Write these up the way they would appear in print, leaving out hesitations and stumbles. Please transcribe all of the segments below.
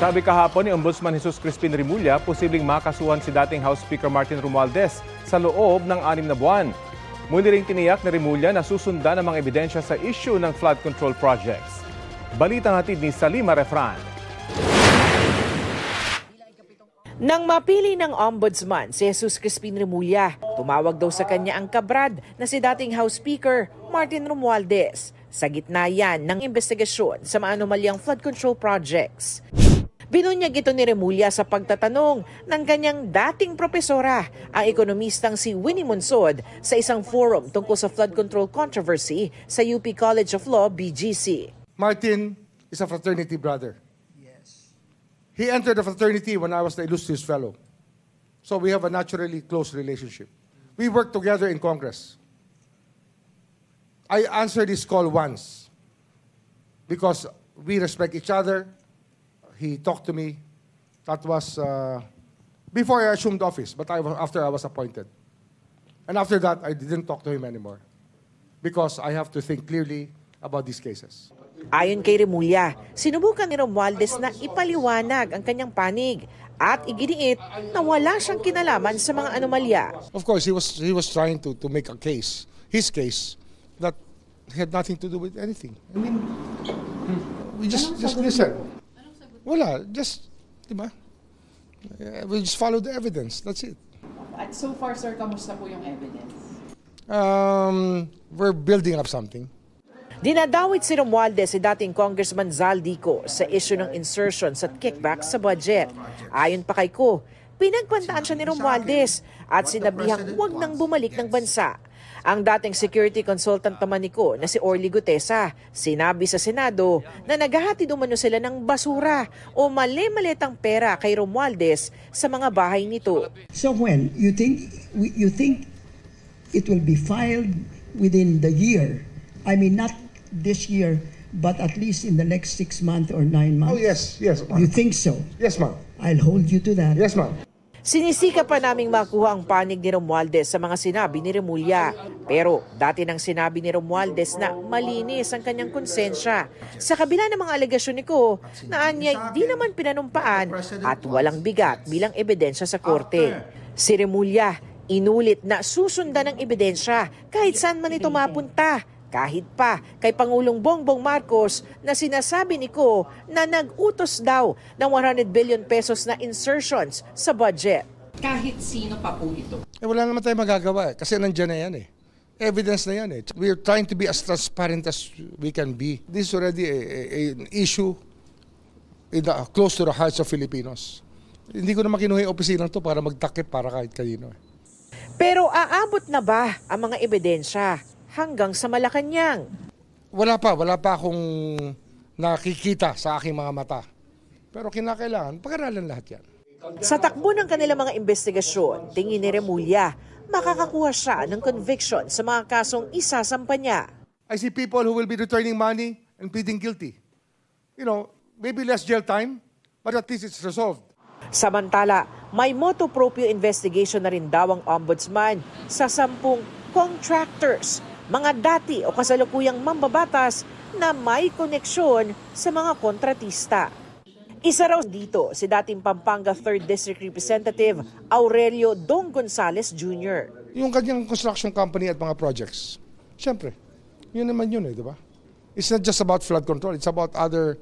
Sabi kahapon ni Ombudsman Jesus Crispin Remulla, posibleng makasuhan si dating House Speaker Martin Romualdez sa loob ng 6 na buwan. Muli ring tiniyak ni Remulla na susundan ang mga ebidensya sa issue ng flood control projects. Balitang hatid ni Salima Refran. Nang mapili ng Ombudsman si Jesus Crispin Remulla, tumawag daw sa kanya ang kabrad na si dating House Speaker Martin Romualdez. Sa gitna yan ng investigasyon sa mga anomalyang flood control projects. Binunyag ito ni Remulla sa pagtatanong ng kanyang dating propesora, ang ekonomistang si Winnie Monsod, sa isang forum tungkol sa flood control controversy sa UP College of Law, BGC. Martin is a fraternity brother. Yes. He entered the fraternity when I was the illustrious fellow. So we have a naturally close relationship. We worked together in Congress. I answered his call once because we respect each other. He talked to me. That was before I assumed office, but after I was appointed. And after that, I didn't talk to him anymore because I have to think clearly about these cases. Ayon kay Remulla, sinubukan ni Romualdez na ipaliwanag ang kanyang panig at iginiit na wala siyang kinalaman sa mga anomalya. Of course, he was trying to make a case, his case, that had nothing to do with anything. I mean, we just listen. Wala, just, di ba? We just follow the evidence, that's it. At so far, sir, kamusta po yung evidence? We're building up something. Dinadawit si Romualdez si dating Congressman Zaldico sa issue ng insertions at kickbacks sa budget. Ayon pa kay Ko, pinagpantaan siya ni Romualdez at sinabihang huwag nang bumalik ng bansa. Ang dating security consultant naman ni Ko na si Orly Gutesa, sinabi sa Senado na naghahatid umano sila ng basura o mali-malitang pera kay Romualdez sa mga bahay nito. So when you think it will be filed within the year, I mean not this year, but at least in the next 6 months or 9 months? Oh yes, You think so? Yes, ma'am. I'll hold you to that. Yes, ma'am. Sinisika pa naming makuha ang panig ni Romualdez sa mga sinabi ni Remulla. Pero dati nang sinabi ni Romualdez na malinis ang kanyang konsensya. Sa kabila ng mga alegasyon ni Ko na anyay di naman pinanumpaan at walang bigat bilang ebidensya sa korte. Si Remulla inulit na susundan ang ebidensya kahit saan man ito mapunta. Kahit pa kay Pangulong Bongbong Marcos na sinasabi ni Ko na nag-utos daw ng 100 billion pesos na insertions sa budget. Kahit sino pa po ito? Wala naman tayong magagawa kasi nandiyan na yan eh. Evidence na yan eh. We're trying to be as transparent as we can be. This is already an issue close to the hearts of Filipinos. Hindi ko naman kinuha yung opisinang to para magtakip para kahit kanino. Pero aabot na ba ang mga ebidensya hanggang sa Malacanang? Wala pa akong nakikita sa aking mga mata. Pero kinakailangan, pag-aralan lahat yan. Sa takbo ng kanilang mga investigasyon, tingin ni Remulla, makakakuha siya ng conviction sa mga kasong isasampa niya. I see people who will be returning money and pleading guilty. You know, maybe less jail time, but at least it's resolved. Samantala, may motu proprio investigation na rin daw ang ombudsman sa 10 contractors, mga dati o kasalukuyang mambabatas na may koneksyon sa mga kontratista. Isa raw dito si dating Pampanga 3rd District Representative Aurelio Dong Gonzales Jr. Yung kanyang construction company at mga projects, siyempre, yun naman yun eh, di ba? It's not just about flood control, it's about other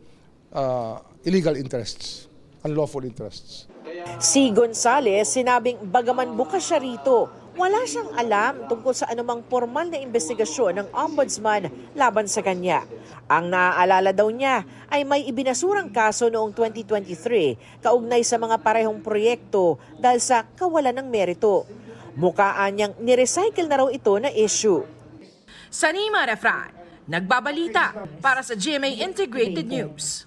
illegal interests, unlawful interests. Si Gonzales sinabing bagaman bukas siya rito, wala siyang alam tungkol sa anumang formal na investigasyon ng ombudsman laban sa kanya. Ang naaalala daw niya ay may ibinasurang kaso noong 2023 kaugnay sa mga parehong proyekto dahil sa kawalan ng merito. Mukhaan niyang nirecycle na raw ito na issue. Salima Refran, nagbabalita para sa GMA Integrated News.